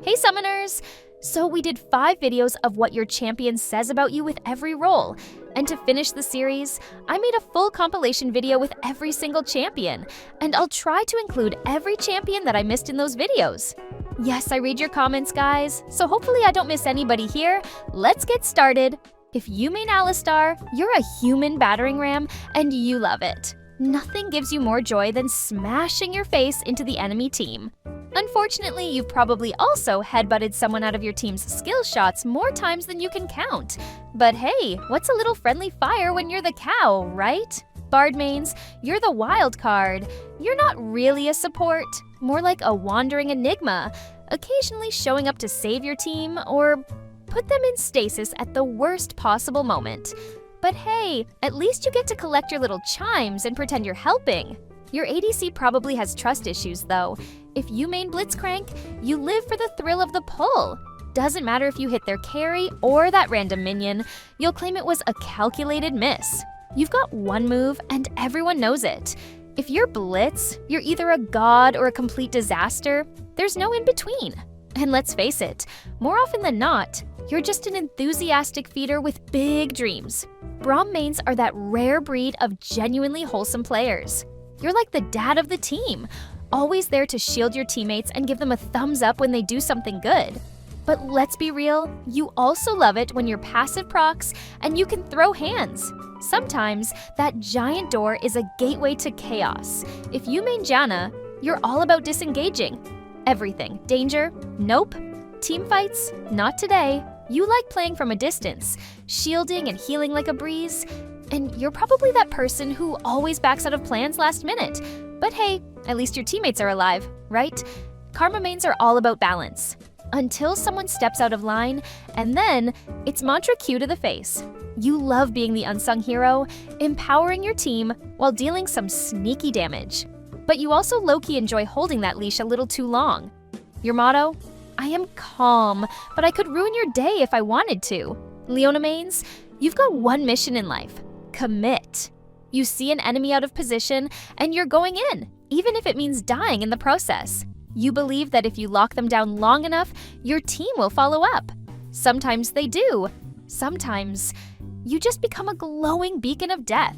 Hey Summoners! So we did 5 videos of what your champion says about you with every role. And to finish the series, I made a full compilation video with every single champion. And I'll try to include every champion that I missed in those videos. Yes, I read your comments, guys, so hopefully I don't miss anybody here. Let's get started. If you main Alistar, you're a human battering ram and you love it. Nothing gives you more joy than smashing your face into the enemy team. Unfortunately, you've probably also headbutted someone out of your team's skill shots more times than you can count. But hey, what's a little friendly fire when you're the cow, right? Bard mains, you're the wild card. You're not really a support, more like a wandering enigma, occasionally showing up to save your team or put them in stasis at the worst possible moment. But hey, at least you get to collect your little chimes and pretend you're helping. Your ADC probably has trust issues though. If you main Blitzcrank, you live for the thrill of the pull. Doesn't matter if you hit their carry or that random minion, you'll claim it was a calculated miss. You've got one move and everyone knows it. If you're Blitz, you're either a god or a complete disaster. There's no in between. And let's face it, more often than not, you're just an enthusiastic feeder with big dreams. Braum mains are that rare breed of genuinely wholesome players. You're like the dad of the team, always there to shield your teammates and give them a thumbs up when they do something good. But let's be real, you also love it when you're passive procs and you can throw hands. Sometimes, that giant door is a gateway to chaos. If you main Janna, you're all about disengaging. Everything. Danger? Nope. Teamfights? Not today. You like playing from a distance, shielding and healing like a breeze. And you're probably that person who always backs out of plans last minute. But hey, at least your teammates are alive, right? Karma mains are all about balance. Until someone steps out of line, and then it's mantra Q to the face. You love being the unsung hero, empowering your team while dealing some sneaky damage. But you also low-key enjoy holding that leash a little too long. Your motto? I am calm, but I could ruin your day if I wanted to. Leona mains, you've got one mission in life. Commit. You see an enemy out of position, and you're going in, even if it means dying in the process. You believe that if you lock them down long enough, your team will follow up. Sometimes they do. Sometimes you just become a glowing beacon of death.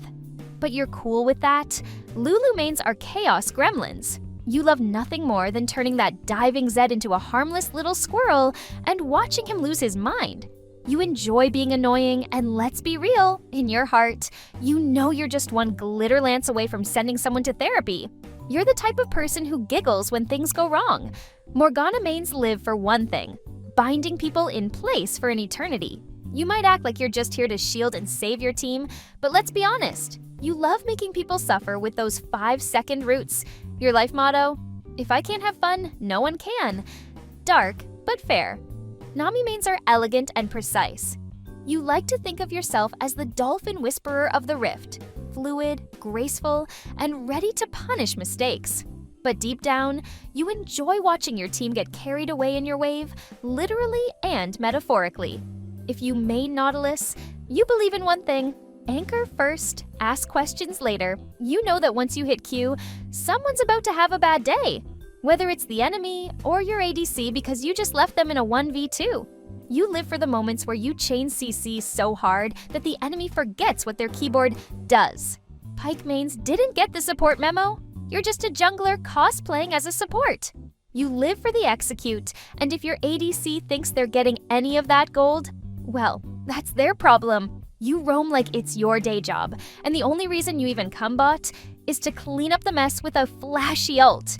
But you're cool with that. Lulu mains are chaos gremlins. You love nothing more than turning that diving Zed into a harmless little squirrel and watching him lose his mind. You enjoy being annoying, and let's be real, in your heart, you know you're just one glitter lance away from sending someone to therapy. You're the type of person who giggles when things go wrong. Morgana mains live for one thing, binding people in place for an eternity. You might act like you're just here to shield and save your team, but let's be honest, you love making people suffer with those 5-second roots. Your life motto? If I can't have fun, no one can. Dark, but fair. Nami mains are elegant and precise. You like to think of yourself as the dolphin whisperer of the rift, fluid, graceful, and ready to punish mistakes. But deep down, you enjoy watching your team get carried away in your wave, literally and metaphorically. If you main Nautilus, you believe in one thing: anchor first, ask questions later. You know that once you hit Q, someone's about to have a bad day. Whether it's the enemy or your ADC because you just left them in a 1v2. You live for the moments where you chain CC so hard that the enemy forgets what their keyboard does. Pyke mains didn't get the support memo. You're just a jungler cosplaying as a support. You live for the execute, and if your ADC thinks they're getting any of that gold, well, that's their problem. You roam like it's your day job, and the only reason you even come bot is to clean up the mess with a flashy ult.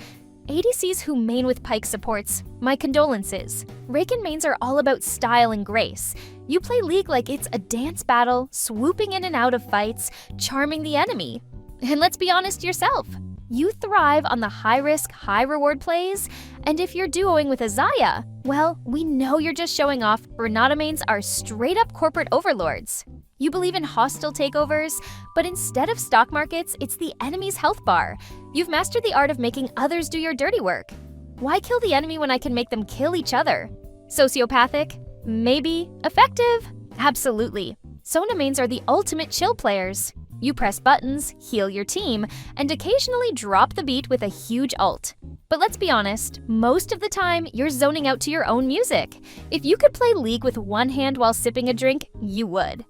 ADCs who main with Pyke supports, my condolences. Raken mains are all about style and grace. You play League like it's a dance battle, swooping in and out of fights, charming the enemy. And let's be honest yourself, you thrive on the high-risk, high-reward plays, and if you're duoing with Azaya, well, we know you're just showing off. Renata mains are straight-up corporate overlords. You believe in hostile takeovers, but instead of stock markets, it's the enemy's health bar. You've mastered the art of making others do your dirty work. Why kill the enemy when I can make them kill each other? Sociopathic? Maybe. Effective? Absolutely. Sona mains are the ultimate chill players. You press buttons, heal your team, and occasionally drop the beat with a huge ult. But let's be honest, most of the time, you're zoning out to your own music. If you could play League with one hand while sipping a drink, you would.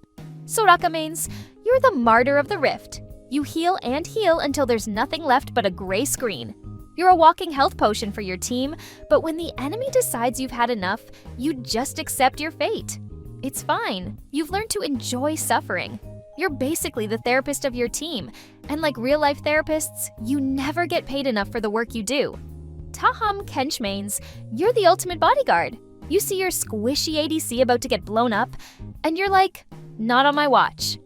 Soraka mains, you're the martyr of the rift. You heal and heal until there's nothing left but a gray screen. You're a walking health potion for your team, but when the enemy decides you've had enough, you just accept your fate. It's fine. You've learned to enjoy suffering. You're basically the therapist of your team, and like real-life therapists, you never get paid enough for the work you do. Taham Kench mains, you're the ultimate bodyguard. You see your squishy ADC about to get blown up, and you're like, not on my watch.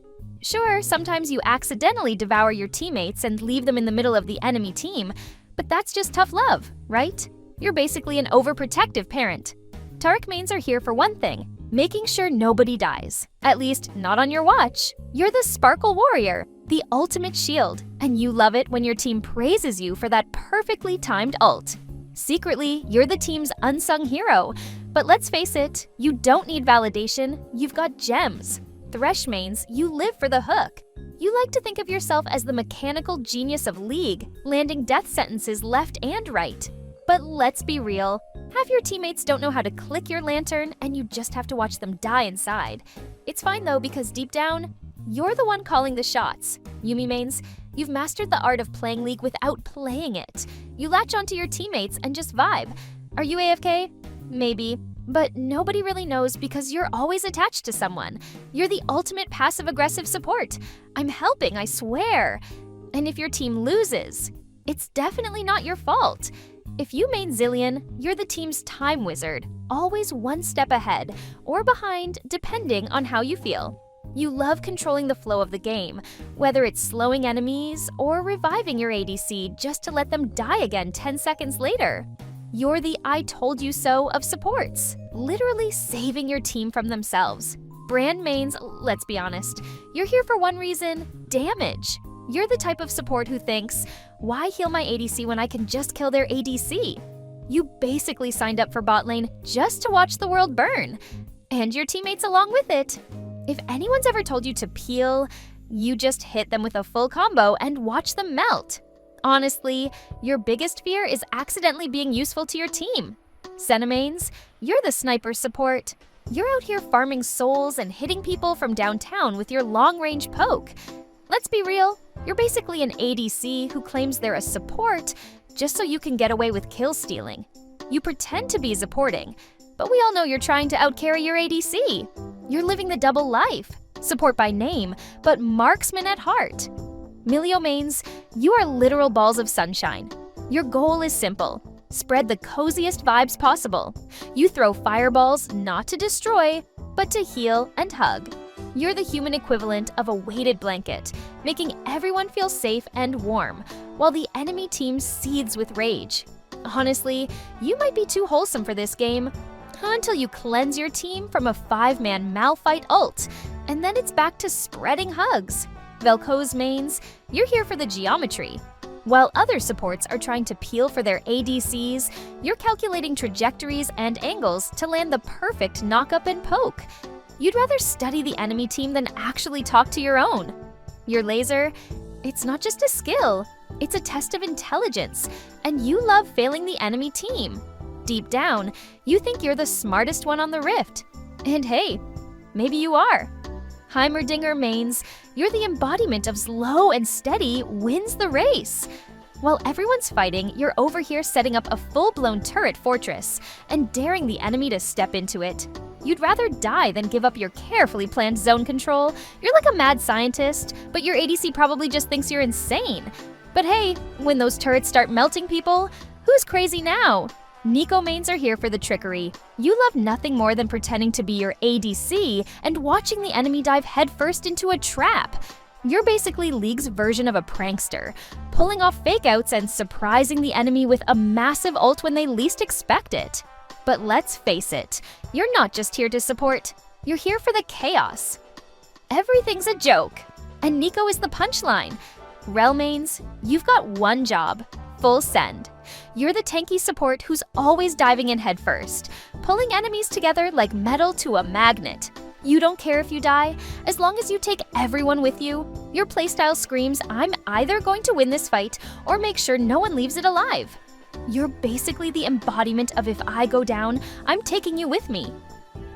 Sure, sometimes you accidentally devour your teammates and leave them in the middle of the enemy team, but that's just tough love, right? You're basically an overprotective parent. Taric mains are here for one thing, making sure nobody dies. At least, not on your watch. You're the Sparkle Warrior, the ultimate shield, and you love it when your team praises you for that perfectly timed ult. Secretly, you're the team's unsung hero. But let's face it, you don't need validation, you've got gems. Thresh mains, you live for the hook. You like to think of yourself as the mechanical genius of League, landing death sentences left and right. But let's be real, half your teammates don't know how to click your lantern and you just have to watch them die inside. It's fine though, because deep down, you're the one calling the shots. Yuumi mains, you've mastered the art of playing League without playing it. You latch onto your teammates and just vibe. Are you AFK? Maybe. But nobody really knows because you're always attached to someone. You're the ultimate passive-aggressive support. I'm helping, I swear. And if your team loses, it's definitely not your fault. If you main Zillion, you're the team's time wizard, always one step ahead or behind depending on how you feel. You love controlling the flow of the game, whether it's slowing enemies or reviving your ADC just to let them die again 10 seconds later. You're the I told you so of supports, literally saving your team from themselves. Brand mains, let's be honest, you're here for one reason, damage. You're the type of support who thinks, why heal my ADC when I can just kill their ADC? You basically signed up for bot lane just to watch the world burn, and your teammates along with it. If anyone's ever told you to peel, you just hit them with a full combo and watch them melt. Honestly, your biggest fear is accidentally being useful to your team. Senna mains, you're the sniper support. You're out here farming souls and hitting people from downtown with your long-range poke. Let's be real, you're basically an ADC who claims they're a support just so you can get away with kill stealing. You pretend to be supporting, but we all know you're trying to outcarry your ADC. You're living the double life, support by name, but marksman at heart. Milio mains, you are literal balls of sunshine. Your goal is simple. Spread the coziest vibes possible. You throw fireballs not to destroy, but to heal and hug. You're the human equivalent of a weighted blanket, making everyone feel safe and warm, while the enemy team seethes with rage. Honestly, you might be too wholesome for this game, until you cleanse your team from a 5-man Malphite ult, and then it's back to spreading hugs. Vel'Koz mains, you're here for the geometry. While other supports are trying to peel for their ADCs, you're calculating trajectories and angles to land the perfect knock-up and poke. You'd rather study the enemy team than actually talk to your own. Your laser, it's not just a skill, it's a test of intelligence, and you love failing the enemy team. Deep down, you think you're the smartest one on the rift. And hey, maybe you are. Heimerdinger mains, you're the embodiment of slow and steady wins the race. While everyone's fighting, you're over here setting up a full-blown turret fortress and daring the enemy to step into it. You'd rather die than give up your carefully planned zone control. You're like a mad scientist, but your ADC probably just thinks you're insane. But hey, when those turrets start melting people, who's crazy now? Nico mains are here for the trickery. You love nothing more than pretending to be your ADC and watching the enemy dive headfirst into a trap. You're basically League's version of a prankster, pulling off fake-outs and surprising the enemy with a massive ult when they least expect it. But let's face it, you're not just here to support, you're here for the chaos. Everything's a joke, and Nico is the punchline. Rel mains, you've got one job, full send. You're the tanky support who's always diving in headfirst, pulling enemies together like metal to a magnet. You don't care if you die, as long as you take everyone with you. Your playstyle screams, I'm either going to win this fight or make sure no one leaves it alive. You're basically the embodiment of if I go down, I'm taking you with me.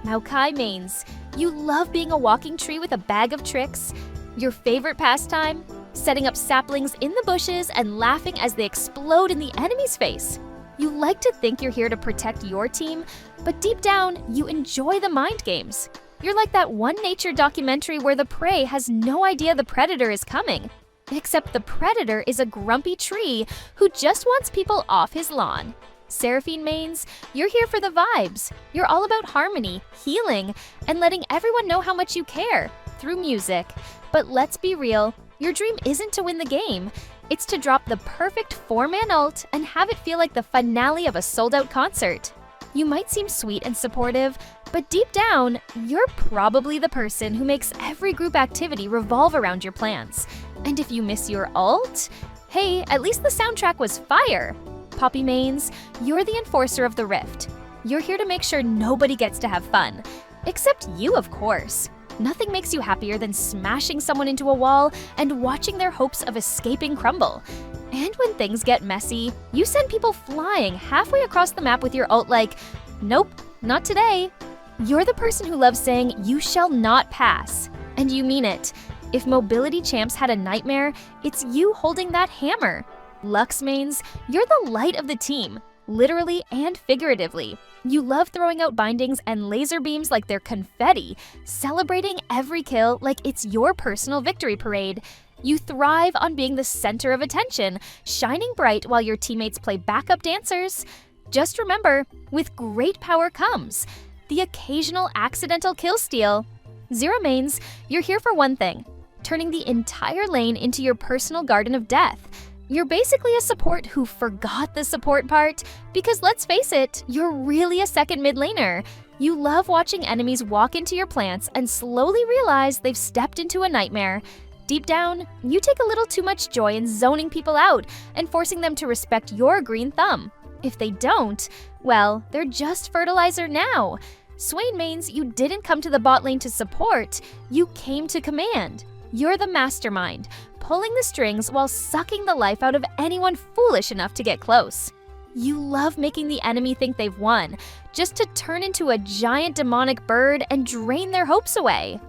Now Kai mains, you love being a walking tree with a bag of tricks. Your favorite pastime? Setting up saplings in the bushes and laughing as they explode in the enemy's face. You like to think you're here to protect your team, but deep down, you enjoy the mind games. You're like that one nature documentary where the prey has no idea the predator is coming. Except the predator is a grumpy tree who just wants people off his lawn. Seraphine mains, you're here for the vibes. You're all about harmony, healing, and letting everyone know how much you care through music. But let's be real, your dream isn't to win the game. It's to drop the perfect 4-man ult and have it feel like the finale of a sold-out concert. You might seem sweet and supportive, but deep down, you're probably the person who makes every group activity revolve around your plans. And if you miss your ult, hey, at least the soundtrack was fire. Poppy mains, you're the enforcer of the rift. You're here to make sure nobody gets to have fun. Except you, of course. Nothing makes you happier than smashing someone into a wall and watching their hopes of escaping crumble. And when things get messy, you send people flying halfway across the map with your ult like, nope, not today. You're the person who loves saying, you shall not pass. And you mean it. If mobility champs had a nightmare, it's you holding that hammer. Lux mains, you're the light of the team, literally and figuratively. You love throwing out bindings and laser beams like they're confetti, celebrating every kill like it's your personal victory parade. You thrive on being the center of attention, shining bright while your teammates play backup dancers. Just remember, with great power comes the occasional accidental kill steal. Zero mains, you're here for one thing, turning the entire lane into your personal garden of death. You're basically a support who forgot the support part, because let's face it, you're really a second mid laner. You love watching enemies walk into your plants and slowly realize they've stepped into a nightmare. Deep down, you take a little too much joy in zoning people out and forcing them to respect your green thumb. If they don't, well, they're just fertilizer now. Swain mains, you didn't come to the bot lane to support, you came to command. You're the mastermind, pulling the strings while sucking the life out of anyone foolish enough to get close. You love making the enemy think they've won, just to turn into a giant demonic bird and drain their hopes away.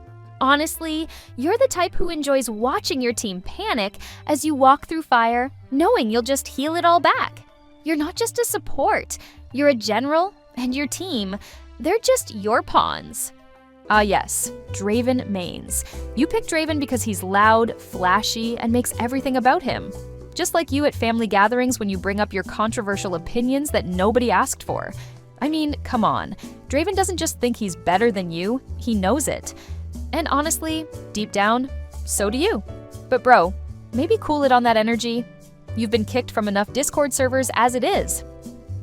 Honestly, you're the type who enjoys watching your team panic as you walk through fire, knowing you'll just heal it all back. You're not just a support, you're a general, and your team, they're just your pawns. Ah yes, Draven mains. You picked Draven because he's loud, flashy, and makes everything about him. Just like you at family gatherings when you bring up your controversial opinions that nobody asked for. I mean, come on. Draven doesn't just think he's better than you, he knows it. And honestly, deep down, so do you. But bro, maybe cool it on that energy. You've been kicked from enough Discord servers as it is.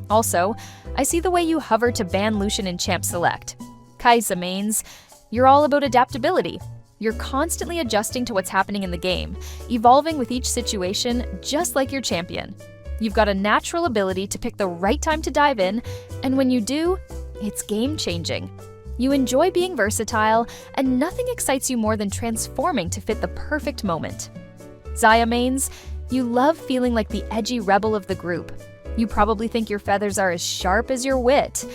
Also, I see the way you hover to ban Lucian in Champ Select. Kai'Sa mains, you're all about adaptability. You're constantly adjusting to what's happening in the game, evolving with each situation just like your champion. You've got a natural ability to pick the right time to dive in, and when you do, it's game-changing. You enjoy being versatile, and nothing excites you more than transforming to fit the perfect moment. Xayah mains, you love feeling like the edgy rebel of the group. You probably think your feathers are as sharp as your wit.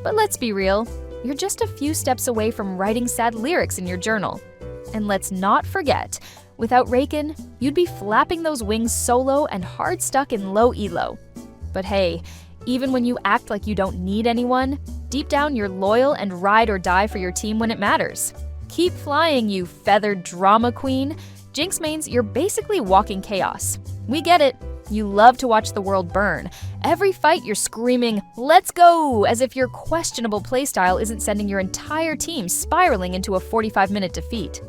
But let's be real, you're just a few steps away from writing sad lyrics in your journal. And let's not forget, without Raken, you'd be flapping those wings solo and hard stuck in low elo. But hey, even when you act like you don't need anyone, deep down you're loyal and ride or die for your team when it matters. Keep flying, you feathered drama queen. Jinx mains, you're basically walking chaos. We get it. You love to watch the world burn. Every fight you're screaming, let's go, as if your questionable playstyle isn't sending your entire team spiraling into a 45-minute defeat.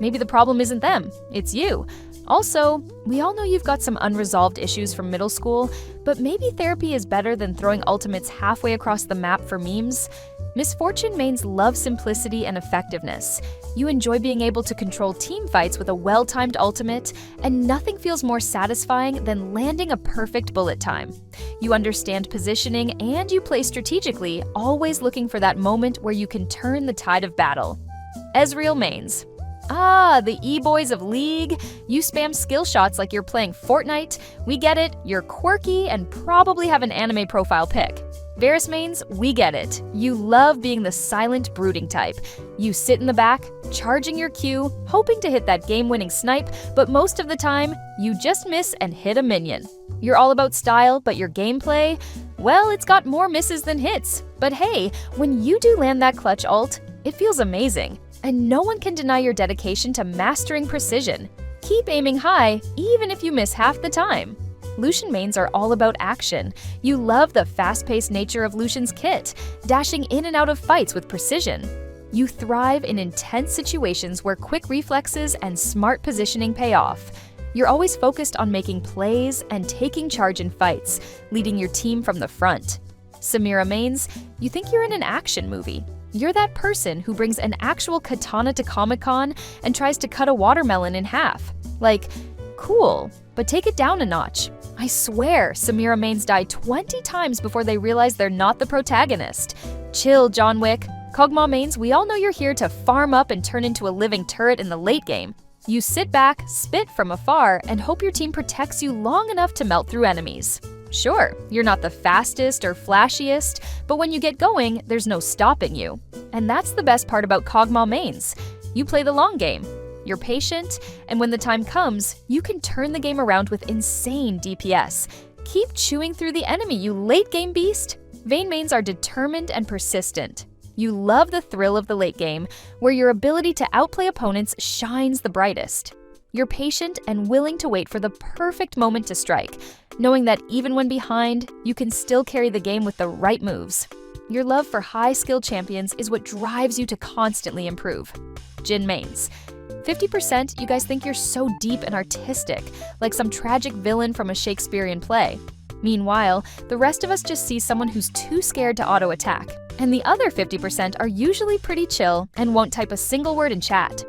Maybe the problem isn't them, it's you. Also, we all know you've got some unresolved issues from middle school, but maybe therapy is better than throwing ultimates halfway across the map for memes. Misfortune mains love simplicity and effectiveness. You enjoy being able to control team fights with a well-timed ultimate, and nothing feels more satisfying than landing a perfect bullet time. You understand positioning and you play strategically, always looking for that moment where you can turn the tide of battle. Ezreal mains. Ah, the e-boys of League. You spam skill shots like you're playing Fortnite. We get it, you're quirky and probably have an anime profile pic. Varus mains, we get it. You love being the silent, brooding type. You sit in the back, charging your Q, hoping to hit that game-winning snipe, but most of the time, you just miss and hit a minion. You're all about style, but your gameplay, well, it's got more misses than hits. But hey, when you do land that clutch ult, it feels amazing. And no one can deny your dedication to mastering precision. Keep aiming high, even if you miss half the time. Lucian mains are all about action. You love the fast-paced nature of Lucian's kit, dashing in and out of fights with precision. You thrive in intense situations where quick reflexes and smart positioning pay off. You're always focused on making plays and taking charge in fights, leading your team from the front. Samira mains, you think you're in an action movie. You're that person who brings an actual katana to Comic-Con and tries to cut a watermelon in half. Like, cool, but take it down a notch. I swear, Samira mains die 20 times before they realize they're not the protagonist. Chill, John Wick. Kog'Maw mains, we all know you're here to farm up and turn into a living turret in the late game. You sit back, spit from afar, and hope your team protects you long enough to melt through enemies. Sure, you're not the fastest or flashiest, but when you get going, there's no stopping you. And that's the best part about Kog'Maw mains. You play the long game. You're patient, and when the time comes, you can turn the game around with insane DPS. Keep chewing through the enemy, you late-game beast! Vayne mains are determined and persistent. You love the thrill of the late game, where your ability to outplay opponents shines the brightest. You're patient and willing to wait for the perfect moment to strike, knowing that even when behind, you can still carry the game with the right moves. Your love for high-skill champions is what drives you to constantly improve. Jhin mains. 50% you guys think you're so deep and artistic, like some tragic villain from a Shakespearean play. Meanwhile, the rest of us just see someone who's too scared to auto-attack. And the other 50% are usually pretty chill and won't type a single word in chat.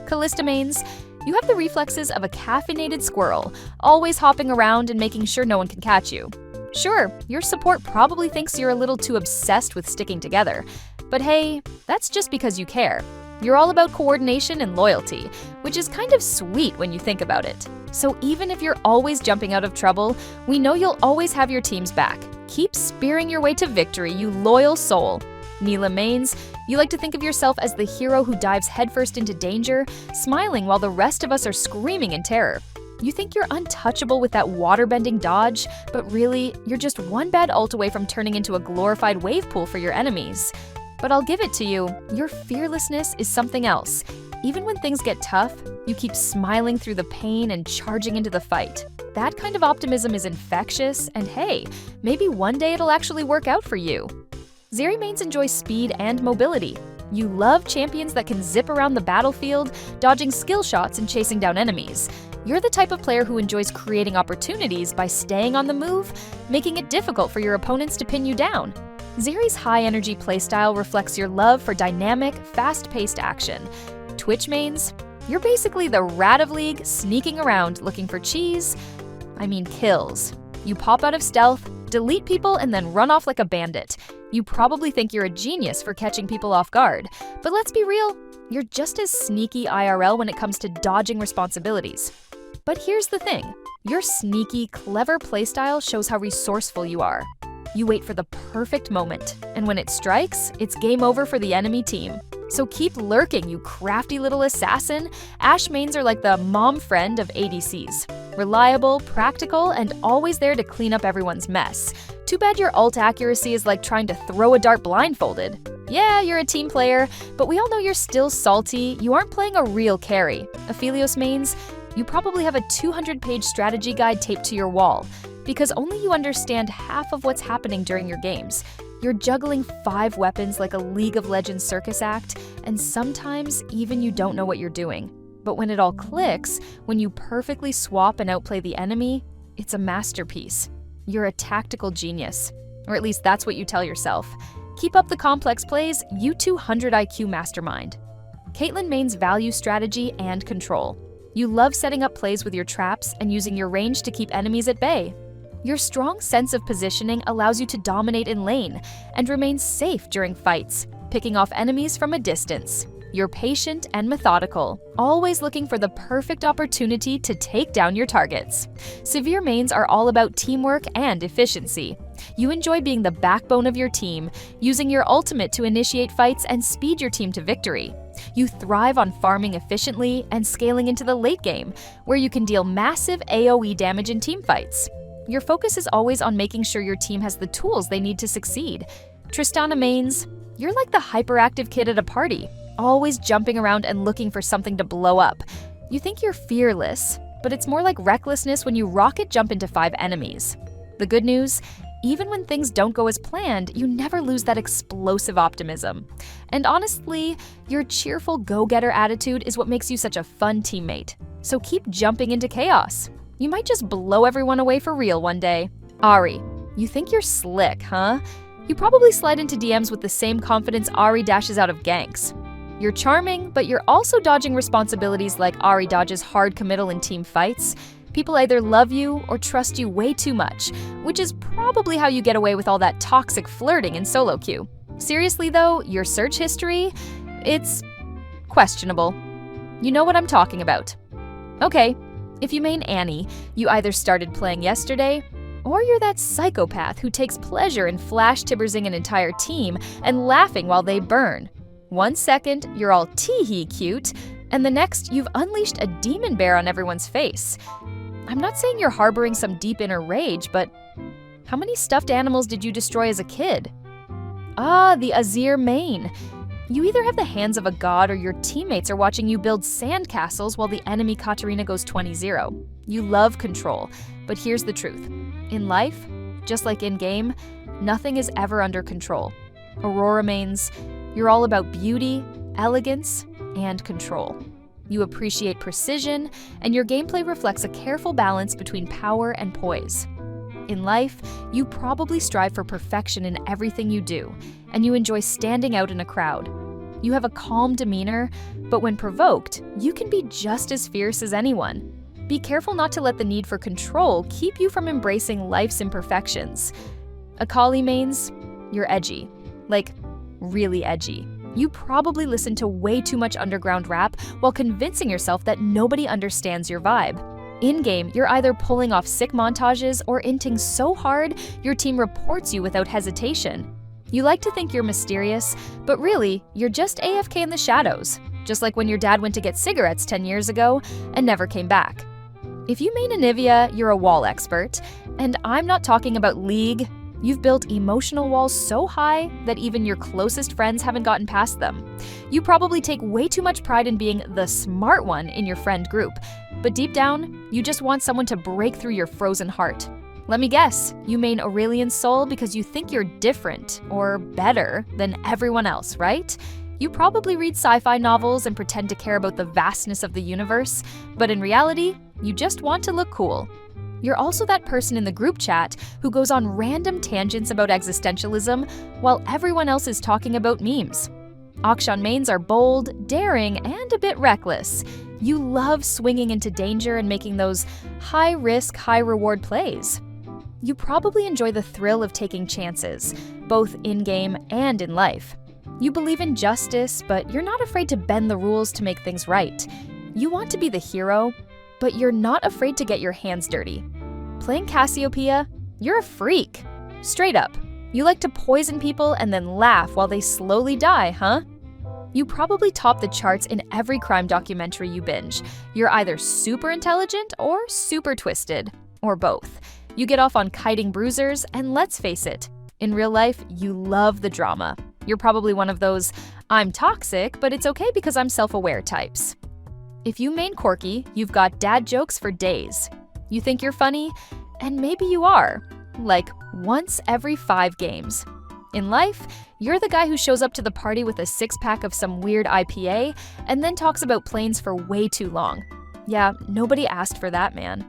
Kalista mains, you have the reflexes of a caffeinated squirrel, always hopping around and making sure no one can catch you. Sure, your support probably thinks you're a little too obsessed with sticking together, but hey, that's just because you care. You're all about coordination and loyalty, which is kind of sweet when you think about it. So even if you're always jumping out of trouble, we know you'll always have your team's back. Keep spearing your way to victory, you loyal soul. Neela mains, you like to think of yourself as the hero who dives headfirst into danger, smiling while the rest of us are screaming in terror. You think you're untouchable with that waterbending dodge, but really, you're just one bad ult away from turning into a glorified wave pool for your enemies. But I'll give it to you, your fearlessness is something else. Even when things get tough, you keep smiling through the pain and charging into the fight. That kind of optimism is infectious, and hey, maybe one day it'll actually work out for you. Zeri mains enjoy speed and mobility. You love champions that can zip around the battlefield, dodging skill shots and chasing down enemies. You're the type of player who enjoys creating opportunities by staying on the move, making it difficult for your opponents to pin you down. Zeri's high-energy playstyle reflects your love for dynamic, fast-paced action. Twitch mains, you're basically the rat of League sneaking around looking for kills. You pop out of stealth, delete people, and then run off like a bandit. You probably think you're a genius for catching people off guard, but let's be real, you're just as sneaky IRL when it comes to dodging responsibilities. But here's the thing, your sneaky, clever playstyle shows how resourceful you are. You wait for the perfect moment, and when it strikes, it's game over for the enemy team. So keep lurking, you crafty little assassin. Ashe mains are like the mom friend of ADCs. Reliable, practical, and always there to clean up everyone's mess. Too bad your ult accuracy is like trying to throw a dart blindfolded. Yeah, you're a team player, but we all know you're still salty. You aren't playing a real carry. Aphelios mains, you probably have a 200-page strategy guide taped to your wall, because only you understand half of what's happening during your games. You're juggling 5 weapons like a League of Legends circus act, and sometimes even you don't know what you're doing. But when it all clicks, when you perfectly swap and outplay the enemy, it's a masterpiece. You're a tactical genius. Or at least that's what you tell yourself. Keep up the complex plays, you 200 IQ mastermind. Caitlyn mains value strategy and control. You love setting up plays with your traps and using your range to keep enemies at bay. Your strong sense of positioning allows you to dominate in lane and remain safe during fights, picking off enemies from a distance. You're patient and methodical, always looking for the perfect opportunity to take down your targets. Severe mains are all about teamwork and efficiency. You enjoy being the backbone of your team, using your ultimate to initiate fights and speed your team to victory. You thrive on farming efficiently and scaling into the late game, where you can deal massive AoE damage in teamfights. Your focus is always on making sure your team has the tools they need to succeed. Tristana mains, you're like the hyperactive kid at a party, always jumping around and looking for something to blow up. You think you're fearless, but it's more like recklessness when you rocket jump into 5 enemies. The good news, even when things don't go as planned, you never lose that explosive optimism. And honestly, your cheerful go-getter attitude is what makes you such a fun teammate. So keep jumping into chaos. You might just blow everyone away for real one day. Ari, you think you're slick, huh? You probably slide into DMs with the same confidence Ari dashes out of ganks. You're charming, but you're also dodging responsibilities like Ari dodges hard committal in team fights. People either love you or trust you way too much, which is probably how you get away with all that toxic flirting in solo queue. Seriously though, your search history, it's questionable. You know what I'm talking about. Okay, if you main Annie, you either started playing yesterday, or you're that psychopath who takes pleasure in flash tibbersing an entire team and laughing while they burn. 1 second, you're all tee-hee cute, and the next, you've unleashed a demon bear on everyone's face. I'm not saying you're harboring some deep inner rage, but how many stuffed animals did you destroy as a kid? Ah, the Azir main. You either have the hands of a god or your teammates are watching you build sandcastles while the enemy Katarina goes 20-0. You love control, but here's the truth. In life, just like in-game, nothing is ever under control. Aurora mains, you're all about beauty, elegance, and control. You appreciate precision, and your gameplay reflects a careful balance between power and poise. In life, you probably strive for perfection in everything you do, and you enjoy standing out in a crowd. You have a calm demeanor, but when provoked, you can be just as fierce as anyone. Be careful not to let the need for control keep you from embracing life's imperfections. Akali mains, you're edgy. Like, really edgy. You probably listen to way too much underground rap while convincing yourself that nobody understands your vibe. In-game, you're either pulling off sick montages or inting so hard your team reports you without hesitation. You like to think you're mysterious, but really, you're just AFK in the shadows, just like when your dad went to get cigarettes 10 years ago and never came back. If you main Anivia, you're a wall expert, and I'm not talking about League. You've built emotional walls so high that even your closest friends haven't gotten past them. You probably take way too much pride in being the smart one in your friend group, but deep down, you just want someone to break through your frozen heart. Let me guess, you main Aurelian Soul because you think you're different or better than everyone else, right? You probably read sci-fi novels and pretend to care about the vastness of the universe, but in reality, you just want to look cool. You're also that person in the group chat who goes on random tangents about existentialism while everyone else is talking about memes. Akshan mains are bold, daring, and a bit reckless. You love swinging into danger and making those high-risk, high-reward plays. You probably enjoy the thrill of taking chances, both in-game and in life. You believe in justice, but you're not afraid to bend the rules to make things right. You want to be the hero, but you're not afraid to get your hands dirty. Playing Cassiopeia, you're a freak. Straight up. You like to poison people and then laugh while they slowly die, huh? You probably top the charts in every crime documentary you binge. You're either super intelligent or super twisted, or both. You get off on kiting bruisers, and let's face it, in real life, you love the drama. You're probably one of those, I'm toxic, but it's okay because I'm self-aware types. If you main Corky, you've got dad jokes for days. You think you're funny? And maybe you are. Like, once every 5 games. In life, you're the guy who shows up to the party with a 6-pack of some weird IPA and then talks about planes for way too long. Yeah, nobody asked for that, man.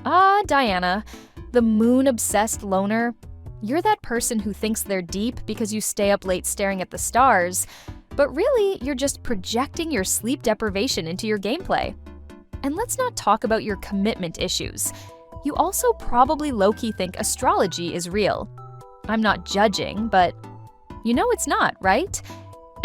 Ah, Diana, the moon-obsessed loner. You're that person who thinks they're deep because you stay up late staring at the stars, but really, you're just projecting your sleep deprivation into your gameplay. And let's not talk about your commitment issues. You also probably low-key think astrology is real. I'm not judging, but you know it's not, right?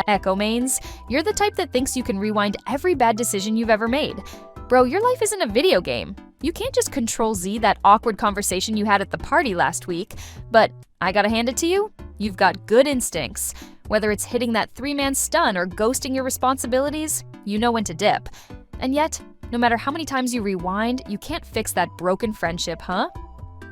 Echo mains, you're the type that thinks you can rewind every bad decision you've ever made. Bro, your life isn't a video game. You can't just Control-Z that awkward conversation you had at the party last week, but I gotta hand it to you, you've got good instincts. Whether it's hitting that 3-man stun or ghosting your responsibilities, you know when to dip. And yet, no matter how many times you rewind, you can't fix that broken friendship, huh?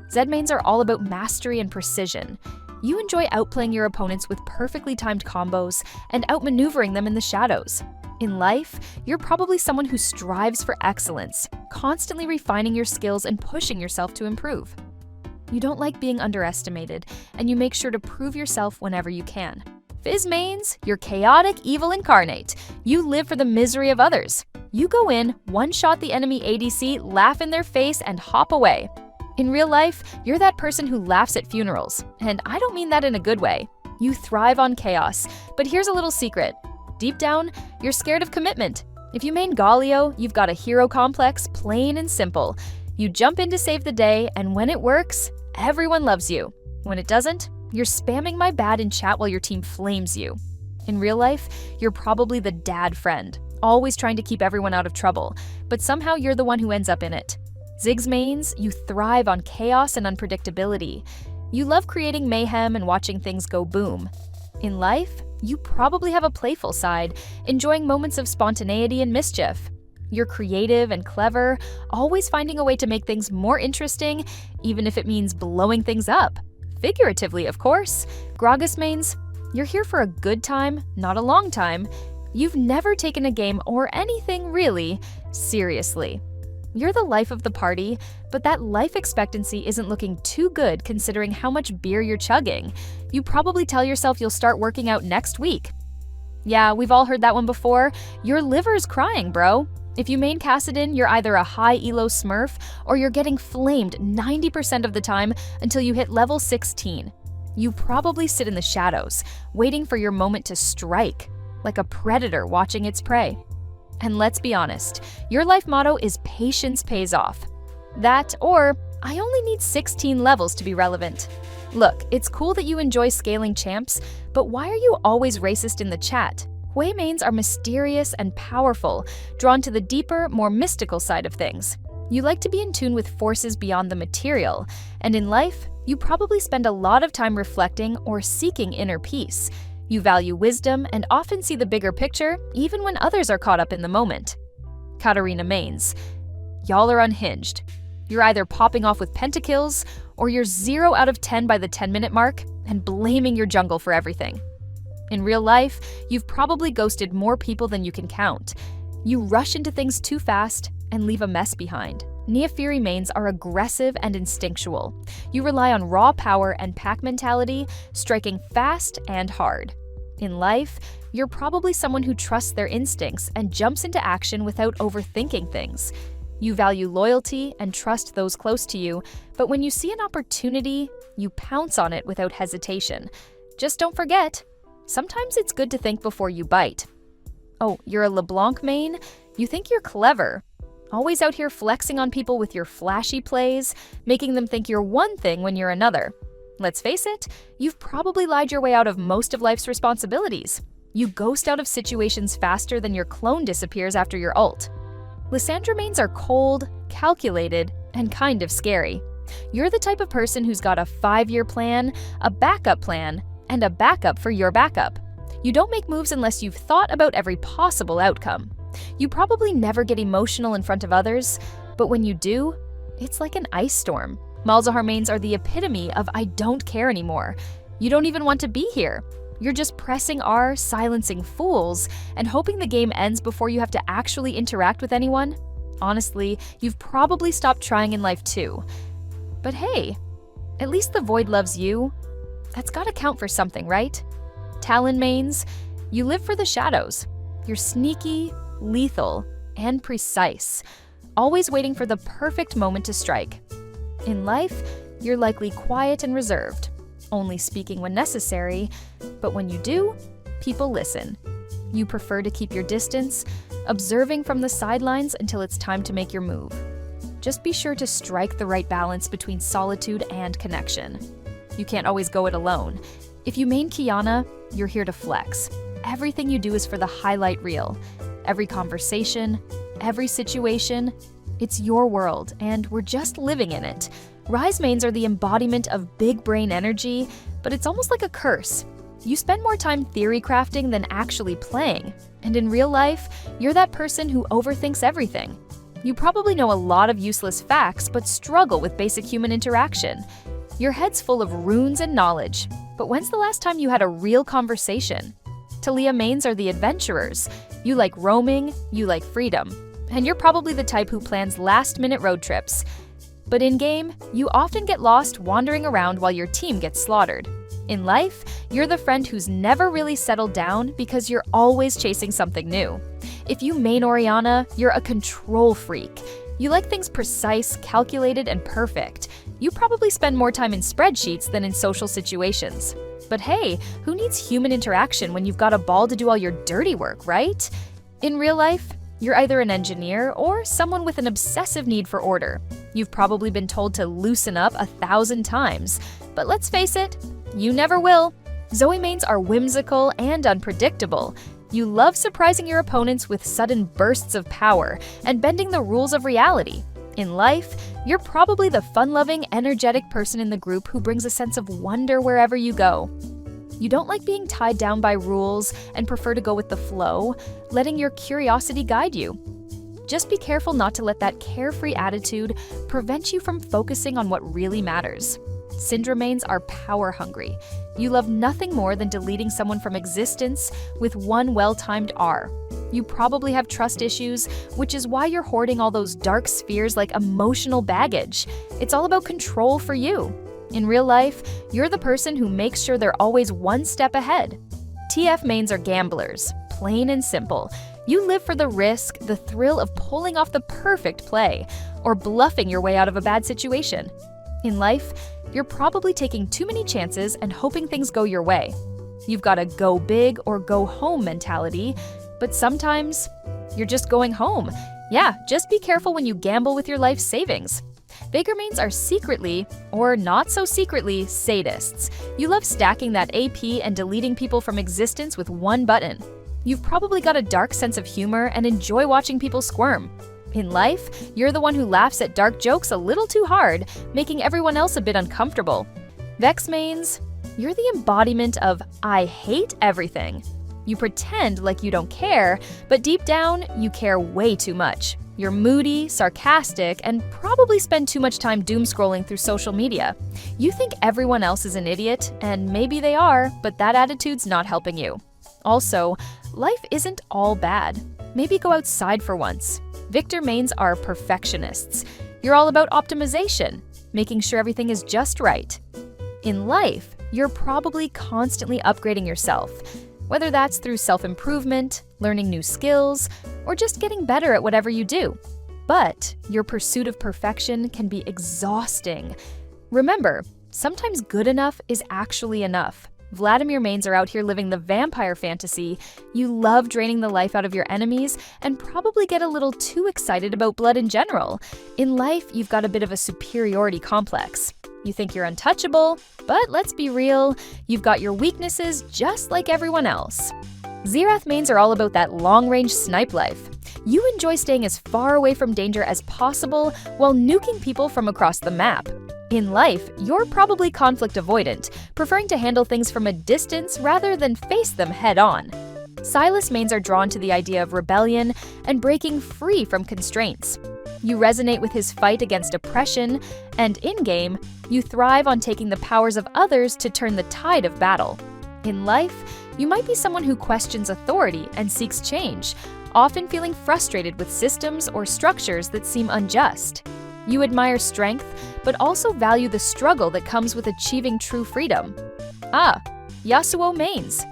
Z mains are all about mastery and precision. You enjoy outplaying your opponents with perfectly timed combos and outmaneuvering them in the shadows. In life, you're probably someone who strives for excellence, constantly refining your skills and pushing yourself to improve. You don't like being underestimated, and you make sure to prove yourself whenever you can. Fizz mains, you're chaotic evil incarnate. You live for the misery of others. You go in, one-shot the enemy ADC, laugh in their face, and hop away. In real life, you're that person who laughs at funerals, and I don't mean that in a good way. You thrive on chaos, but here's a little secret. Deep down, you're scared of commitment. If you main Galio, you've got a hero complex, plain and simple. You jump in to save the day, and when it works, everyone loves you. When it doesn't, you're spamming my bad in chat while your team flames you. In real life, you're probably the dad friend, always trying to keep everyone out of trouble, but somehow you're the one who ends up in it. Ziggs mains, you thrive on chaos and unpredictability. You love creating mayhem and watching things go boom. In life, you probably have a playful side, enjoying moments of spontaneity and mischief. You're creative and clever, always finding a way to make things more interesting, even if it means blowing things up. Figuratively, of course. Gragas mains, you're here for a good time, not a long time. You've never taken a game or anything really seriously. You're the life of the party, but that life expectancy isn't looking too good considering how much beer you're chugging. You probably tell yourself you'll start working out next week. Yeah, we've all heard that one before. Your liver's crying, bro. If you main Kassadin, you're either a high elo smurf or you're getting flamed 90% of the time until you hit level 16. You probably sit in the shadows, waiting for your moment to strike, like a predator watching its prey. And let's be honest, your life motto is patience pays off. That or I only need 16 levels to be relevant. Look, it's cool that you enjoy scaling champs, but why are you always racist in the chat? Hui mains are mysterious and powerful, drawn to the deeper, more mystical side of things. You like to be in tune with forces beyond the material, and in life, you probably spend a lot of time reflecting or seeking inner peace. You value wisdom and often see the bigger picture, even when others are caught up in the moment. Katarina mains, y'all are unhinged. You're either popping off with pentakills, or you're 0 out of 10 by the 10-minute mark and blaming your jungle for everything. In real life, you've probably ghosted more people than you can count. You rush into things too fast and leave a mess behind. Neophiri mains are aggressive and instinctual. You rely on raw power and pack mentality, striking fast and hard. In life, you're probably someone who trusts their instincts and jumps into action without overthinking things. You value loyalty and trust those close to you, but when you see an opportunity, you pounce on it without hesitation. Just don't forget, sometimes it's good to think before you bite. Oh, you're a LeBlanc main? You think you're clever. Always out here flexing on people with your flashy plays, making them think you're one thing when you're another. Let's face it, you've probably lied your way out of most of life's responsibilities. You ghost out of situations faster than your clone disappears after your ult. Lysandra mains are cold, calculated, and kind of scary. You're the type of person who's got a 5-year plan, a backup plan, and a backup for your backup. You don't make moves unless you've thought about every possible outcome. You probably never get emotional in front of others, but when you do, it's like an ice storm. Malzahar mains are the epitome of I don't care anymore. You don't even want to be here. You're just pressing R, silencing fools, and hoping the game ends before you have to actually interact with anyone. Honestly, you've probably stopped trying in life too. But hey, at least the Void loves you. That's gotta count for something, right? Talon mains, you live for the shadows. You're sneaky, lethal, and precise, always waiting for the perfect moment to strike. In life, you're likely quiet and reserved, only speaking when necessary, but when you do, people listen. You prefer to keep your distance, observing from the sidelines until it's time to make your move. Just be sure to strike the right balance between solitude and connection. You can't always go it alone. If you main Kiana, you're here to flex. everything you do is for the highlight reel. Every conversation, every situation, it's your world, and we're just living in it. Rise mains are the embodiment of big brain energy, but it's almost like a curse. You spend more time theory crafting than actually playing, and in real life, you're that person who overthinks everything. You probably know a lot of useless facts, but struggle with basic human interaction. Your head's full of runes and knowledge, but when's the last time you had a real conversation? Talia mains are the adventurers. You like roaming, you like freedom, and you're probably the type who plans last-minute road trips. But in-game, you often get lost wandering around while your team gets slaughtered. In life, you're the friend who's never really settled down because you're always chasing something new. If you main Oriana, you're a control freak. You like things precise, calculated, and perfect. You probably spend more time in spreadsheets than in social situations. But hey, who needs human interaction when you've got a ball to do all your dirty work, right? In real life, you're either an engineer or someone with an obsessive need for order. You've probably been told to loosen up 1,000 times. But let's face it, you never will. Zoe mains are whimsical and unpredictable. You love surprising your opponents with sudden bursts of power and bending the rules of reality. In life, you're probably the fun-loving, energetic person in the group who brings a sense of wonder wherever you go. You don't like being tied down by rules and prefer to go with the flow, letting your curiosity guide you. Just be careful not to let that carefree attitude prevent you from focusing on what really matters. Syndra mains are power-hungry. You love nothing more than deleting someone from existence with one well-timed R. You probably have trust issues, which is why you're hoarding all those dark spheres like emotional baggage. It's all about control for you. In real life, you're the person who makes sure they're always one step ahead. TF mains are gamblers, plain and simple. You live for the risk, the thrill of pulling off the perfect play, or bluffing your way out of a bad situation. In life, you're probably taking too many chances and hoping things go your way. You've got a go big or go home mentality, but sometimes you're just going home. Yeah, just be careful when you gamble with your life savings. Veigar mains are secretly, or not so secretly, sadists. You love stacking that AP and deleting people from existence with one button. You've probably got a dark sense of humor and enjoy watching people squirm. In life, you're the one who laughs at dark jokes a little too hard, making everyone else a bit uncomfortable. Vex mains, you're the embodiment of I hate everything. You pretend like you don't care, but deep down, you care way too much. You're moody, sarcastic, and probably spend too much time doom scrolling through social media. You think everyone else is an idiot, and maybe they are, but that attitude's not helping you. Also, life isn't all bad. Maybe go outside for once. Victor mains are perfectionists. You're all about optimization, making sure everything is just right. In life, you're probably constantly upgrading yourself, whether that's through self-improvement, learning new skills, or just getting better at whatever you do. But your pursuit of perfection can be exhausting. Remember, sometimes good enough is actually enough. Vladimir mains are out here living the vampire fantasy. You love draining the life out of your enemies and probably get a little too excited about blood in general. In life, you've got a bit of a superiority complex. You think you're untouchable, but let's be real, you've got your weaknesses just like everyone else. Xerath mains are all about that long-range snipe life. You enjoy staying as far away from danger as possible while nuking people from across the map. In life, you're probably conflict avoidant, preferring to handle things from a distance rather than face them head-on. Silas mains are drawn to the idea of rebellion and breaking free from constraints. You resonate with his fight against oppression, and in-game, you thrive on taking the powers of others to turn the tide of battle. In life, you might be someone who questions authority and seeks change, often feeling frustrated with systems or structures that seem unjust. You admire strength, but also value the struggle that comes with achieving true freedom. Yasuo mains.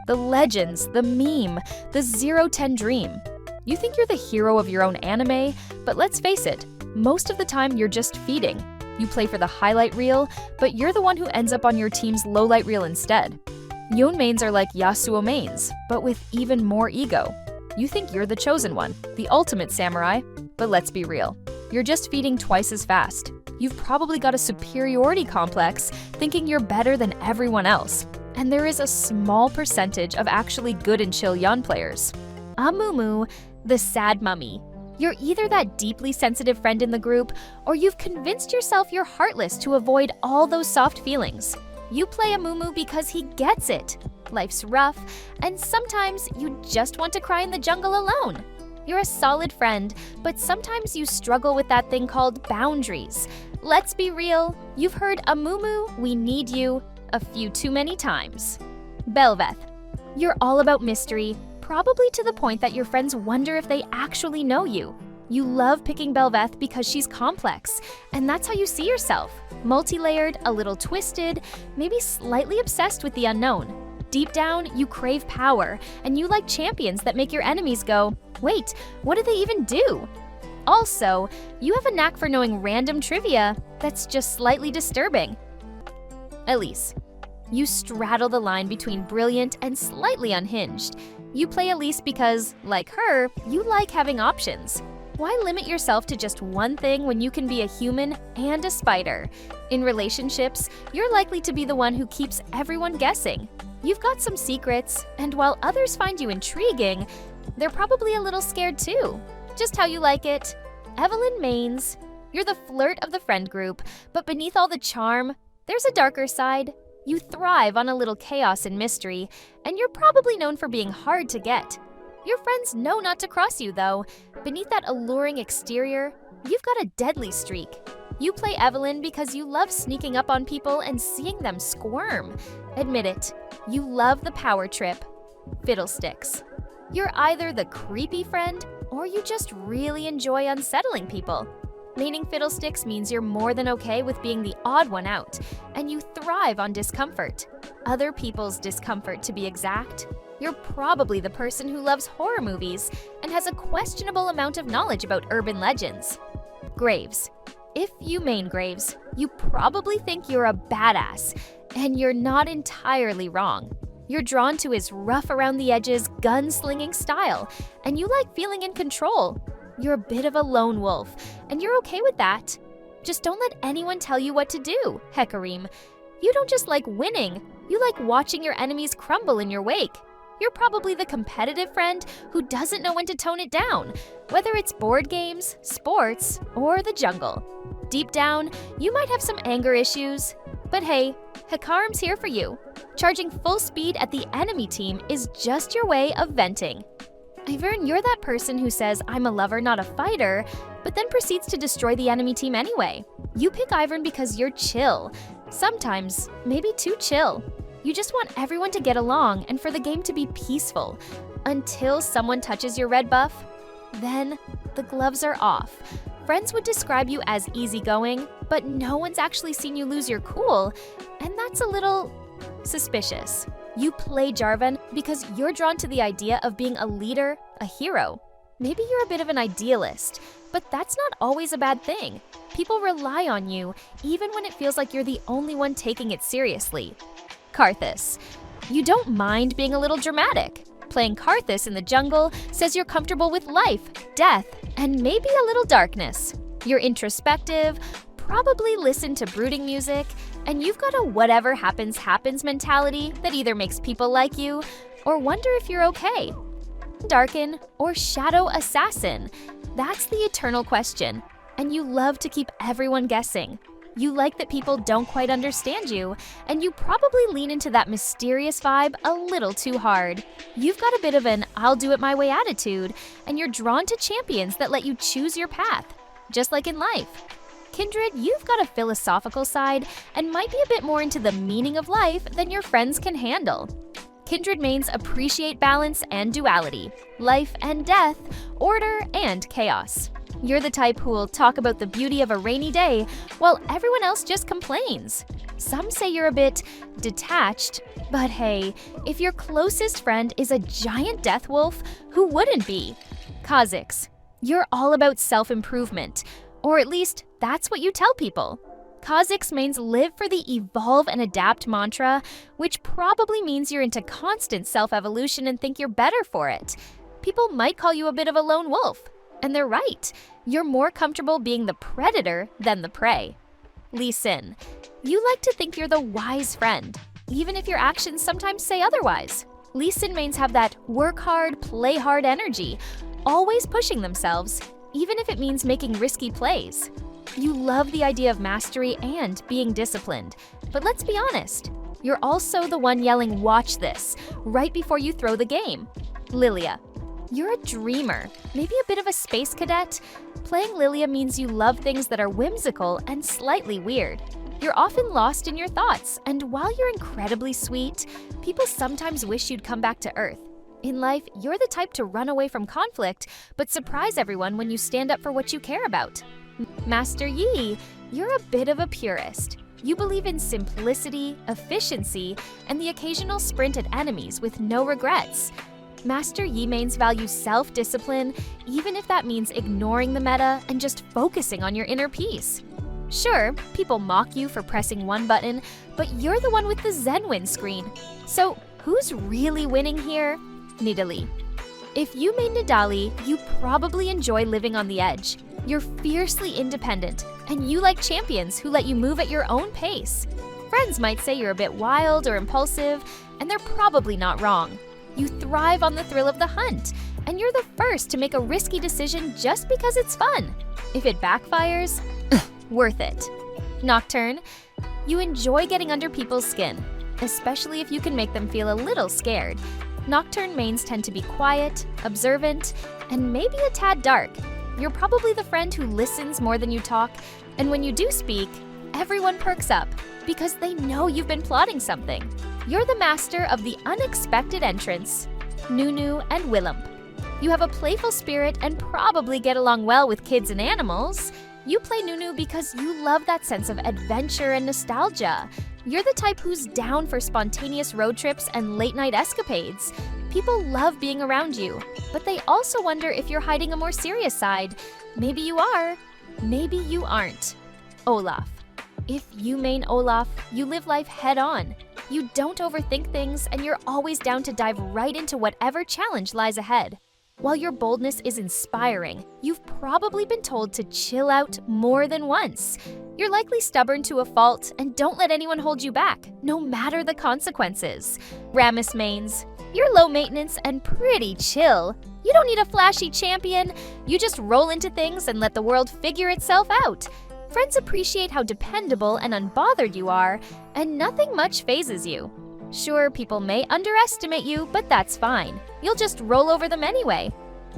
The legends, the meme, the 0-10 dream. You think you're the hero of your own anime, but let's face it, most of the time you're just feeding. You play for the highlight reel, but you're the one who ends up on your team's lowlight reel instead. Yone mains are like Yasuo mains, but with even more ego. You think you're the chosen one, the ultimate samurai, but let's be real. You're just feeding twice as fast. You've probably got a superiority complex, thinking you're better than everyone else. and there is a small percentage of actually good and chill yawn players. Amumu, the sad mummy. You're either that deeply sensitive friend in the group, or you've convinced yourself you're heartless to avoid all those soft feelings. You play Amumu because he gets it. Life's rough, and sometimes you just want to cry in the jungle alone. You're a solid friend, but sometimes you struggle with that thing called boundaries. Let's be real, you've heard Amumu, we need you a few too many times. Belveth. You're all about mystery, probably to the point that your friends wonder if they actually know you. You love picking Belveth because she's complex, and that's how you see yourself. Multi-layered, a little twisted, maybe slightly obsessed with the unknown. Deep down, you crave power, and you like champions that make your enemies go, wait, what did they even do? Also, you have a knack for knowing random trivia that's just slightly disturbing. Elise. You straddle the line between brilliant and slightly unhinged. You play Elise because, like her, you like having options. Why limit yourself to just one thing when you can be a human and a spider? In relationships, you're likely to be the one who keeps everyone guessing. You've got some secrets, and while others find you intriguing, they're probably a little scared too. Just how you like it. Evelyn Maines. You're the flirt of the friend group, but beneath all the charm, there's a darker side. You thrive on a little chaos and mystery, and you're probably known for being hard to get. Your friends know not to cross you, though. Beneath that alluring exterior, you've got a deadly streak. You play Evelyn because you love sneaking up on people and seeing them squirm. Admit it, you love the power trip. Fiddlesticks. You're either the creepy friend, or you just really enjoy unsettling people. Meaning fiddlesticks means you're more than okay with being the odd one out, and you thrive on discomfort. Other people's discomfort, to be exact. You're probably the person who loves horror movies and has a questionable amount of knowledge about urban legends. Graves. If you main Graves, you probably think you're a badass, and you're not entirely wrong. You're drawn to his rough around the edges, gunslinging style, and you like feeling in control. You're a bit of a lone wolf, and you're okay with that. Just don't let anyone tell you what to do, Hekarim. You don't just like winning, you like watching your enemies crumble in your wake. You're probably the competitive friend who doesn't know when to tone it down, whether it's board games, sports, or the jungle. Deep down, you might have some anger issues, but hey, Hekarim's here for you. Charging full speed at the enemy team is just your way of venting. Ivern, you're that person who says, I'm a lover, not a fighter, but then proceeds to destroy the enemy team anyway. You pick Ivern because you're chill. Sometimes, maybe too chill. You just want everyone to get along and for the game to be peaceful. Until someone touches your red buff, then the gloves are off. Friends would describe you as easygoing, but no one's actually seen you lose your cool, and that's a little suspicious. You play Jarvan because you're drawn to the idea of being a leader, a hero. Maybe you're a bit of an idealist, but that's not always a bad thing. People rely on you, even when it feels like you're the only one taking it seriously. Karthus. You don't mind being a little dramatic. Playing Karthus in the jungle says you're comfortable with life, death, and maybe a little darkness. You're introspective, probably listen to brooding music, and you've got a whatever happens happens mentality that either makes people like you or wonder if you're okay. Darken or Shadow Assassin? That's the eternal question, and you love to keep everyone guessing. You like that people don't quite understand you, and you probably lean into that mysterious vibe a little too hard. You've got a bit of an I'll do it my way attitude, and you're drawn to champions that let you choose your path, just like in life. Kindred, you've got a philosophical side and might be a bit more into the meaning of life than your friends can handle. Kindred mains appreciate balance and duality, life and death, order and chaos. You're the type who will talk about the beauty of a rainy day while everyone else just complains. Some say you're a bit detached, but hey, if your closest friend is a giant death wolf, who wouldn't be? Kha'Zix, you're all about self-improvement, or at least that's what you tell people. Kha'Zix mains live for the evolve and adapt mantra, which probably means you're into constant self-evolution and think you're better for it. People might call you a bit of a lone wolf, and they're right. You're more comfortable being the predator than the prey. Lee Sin, you like to think you're the wise friend. even if your actions sometimes say otherwise. Lee-Sin mains have that work hard, play hard energy, always pushing themselves, even if it means making risky plays. You love the idea of mastery and being disciplined, but let's be honest, you're also the one yelling "watch this" right before you throw the game. Lilia. You're a dreamer, maybe a bit of a space cadet. Playing Lilia means you love things that are whimsical and slightly weird. You're often lost in your thoughts, and while you're incredibly sweet, people sometimes wish you'd come back to Earth. In life, you're the type to run away from conflict, but surprise everyone when you stand up for what you care about. Master Yi, you're a bit of a purist. You believe in simplicity, efficiency, and the occasional sprint at enemies with no regrets. Master Yi mains value self-discipline, even if that means ignoring the meta and just focusing on your inner peace. Sure, people mock you for pressing one button, but you're the one with the Zen win screen. So who's really winning here? Nidalee. If you main Nidalee, you probably enjoy living on the edge. You're fiercely independent, and you like champions who let you move at your own pace. Friends might say you're a bit wild or impulsive, and they're probably not wrong. You thrive on the thrill of the hunt, and you're the first to make a risky decision just because it's fun. If it backfires, worth it. Nocturne, you enjoy getting under people's skin, especially if you can make them feel a little scared. Nocturne mains tend to be quiet, observant, and maybe a tad dark. You're probably the friend who listens more than you talk, and when you do speak, everyone perks up because they know you've been plotting something. You're the master of the unexpected entrance, Nunu and Willump. You have a playful spirit and probably get along well with kids and animals. You play Nunu because you love that sense of adventure and nostalgia. You're the type who's down for spontaneous road trips and late-night escapades. People love being around you, but they also wonder if you're hiding a more serious side. Maybe you are, maybe you aren't. Olaf. If you main Olaf, you live life head-on. You don't overthink things, and you're always down to dive right into whatever challenge lies ahead. While your boldness is inspiring, you've probably been told to chill out more than once. You're likely stubborn to a fault, and don't let anyone hold you back, no matter the consequences. Rammus mains, you're low maintenance and pretty chill. You don't need a flashy champion. You just roll into things and let the world figure itself out. Friends appreciate how dependable and unbothered you are, and nothing much phases you. Sure, people may underestimate you, but that's fine. You'll just roll over them anyway.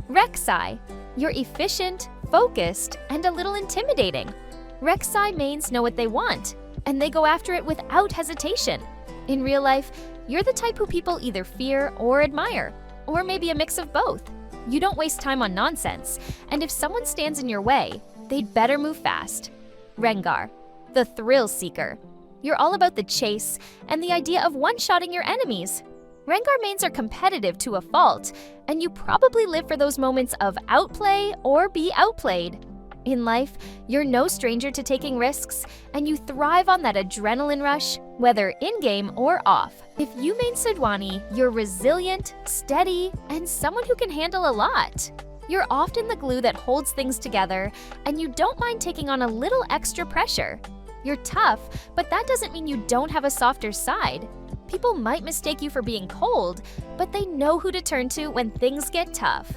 Rek'Sai, you're efficient, focused, and a little intimidating. Rek'Sai mains know what they want, and they go after it without hesitation. In real life, you're the type who people either fear or admire, or maybe a mix of both. You don't waste time on nonsense, and if someone stands in your way, they'd better move fast. Rengar, the thrill seeker. You're all about the chase and the idea of one-shotting your enemies. Rengar mains are competitive to a fault, and you probably live for those moments of outplay or be outplayed. In life, you're no stranger to taking risks, and you thrive on that adrenaline rush, whether in-game or off. If you main Sidwani, you're resilient, steady, and someone who can handle a lot. You're often the glue that holds things together, and you don't mind taking on a little extra pressure. You're tough, but that doesn't mean you don't have a softer side. People might mistake you for being cold, but they know who to turn to when things get tough.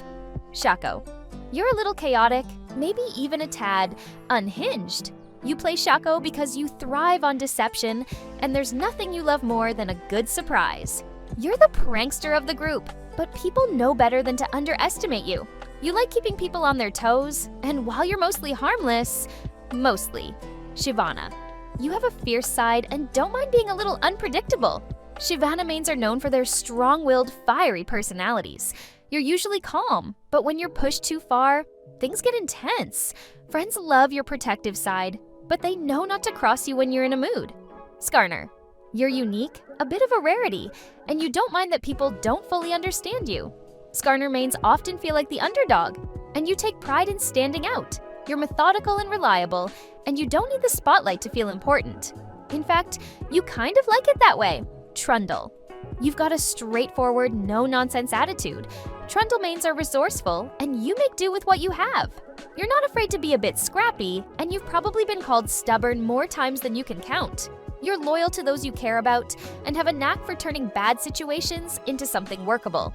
Shaco. You're a little chaotic, maybe even a tad unhinged. You play Shaco because you thrive on deception, and there's nothing you love more than a good surprise. You're the prankster of the group, but people know better than to underestimate you. You like keeping people on their toes, and while you're mostly harmless, Shyvana. You have a fierce side and don't mind being a little unpredictable. Shyvana mains are known for their strong-willed, fiery personalities. You're usually calm, but when you're pushed too far, things get intense. Friends love your protective side, but they know not to cross you when you're in a mood. Skarner. You're unique, a bit of a rarity, and you don't mind that people don't fully understand you. Skarner mains often feel like the underdog, and you take pride in standing out. You're methodical and reliable, and you don't need the spotlight to feel important. In fact, you kind of like it that way. Trundle. You've got a straightforward, no-nonsense attitude. Trundle mains are resourceful, and you make do with what you have. You're not afraid to be a bit scrappy, and you've probably been called stubborn more times than you can count. You're loyal to those you care about and have a knack for turning bad situations into something workable.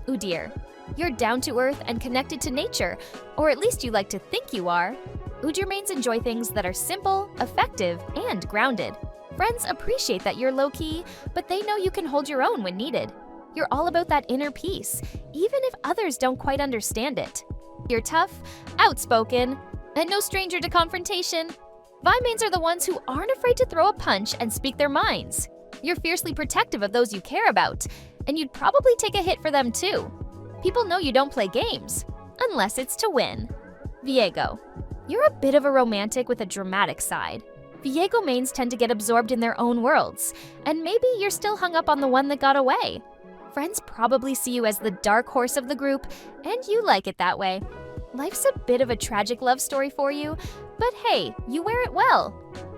Udyr. You're down to earth and connected to nature, or at least you like to think you are. Udyr mains enjoy things that are simple, effective, and grounded. Friends appreciate that you're low-key, but they know you can hold your own when needed. You're all about that inner peace, even if others don't quite understand it. You're tough, outspoken, and no stranger to confrontation. Vi mains are the ones who aren't afraid to throw a punch and speak their minds. You're fiercely protective of those you care about, and you'd probably take a hit for them too. People know you don't play games, unless it's to win. Viego. You're a bit of a romantic with a dramatic side. Viego mains tend to get absorbed in their own worlds, and maybe you're still hung up on the one that got away. Friends probably see you as the dark horse of the group, and you like it that way. Life's a bit of a tragic love story for you, but hey, you wear it well.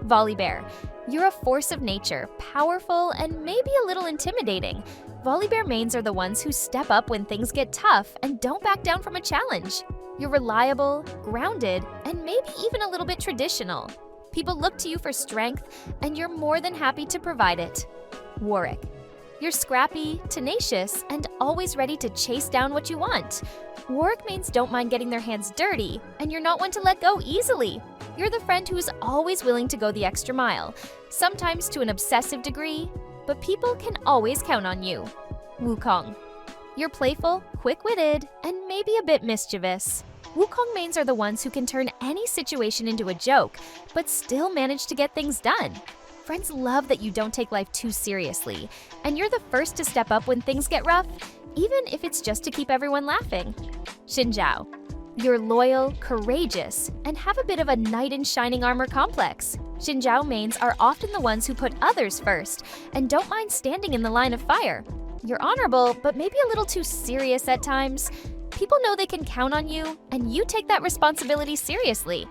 Volibear. You're a force of nature, powerful and maybe a little intimidating. Volibear mains are the ones who step up when things get tough and don't back down from a challenge. You're reliable, grounded, and maybe even a little bit traditional. People look to you for strength, and you're more than happy to provide it. Warwick. You're scrappy, tenacious, and always ready to chase down what you want. Warwick mains don't mind getting their hands dirty, and you're not one to let go easily. You're the friend who's always willing to go the extra mile, sometimes to an obsessive degree, but people can always count on you. Wukong. You're playful, quick-witted, and maybe a bit mischievous. Wukong mains are the ones who can turn any situation into a joke, but still manage to get things done. Friends love that you don't take life too seriously, and you're the first to step up when things get rough, even if it's just to keep everyone laughing. Xinjiao. You're loyal, courageous, and have a bit of a knight in shining armor complex. Xinjiao mains are often the ones who put others first and don't mind standing in the line of fire. You're honorable, but maybe a little too serious at times. People know they can count on you, and you take that responsibility seriously.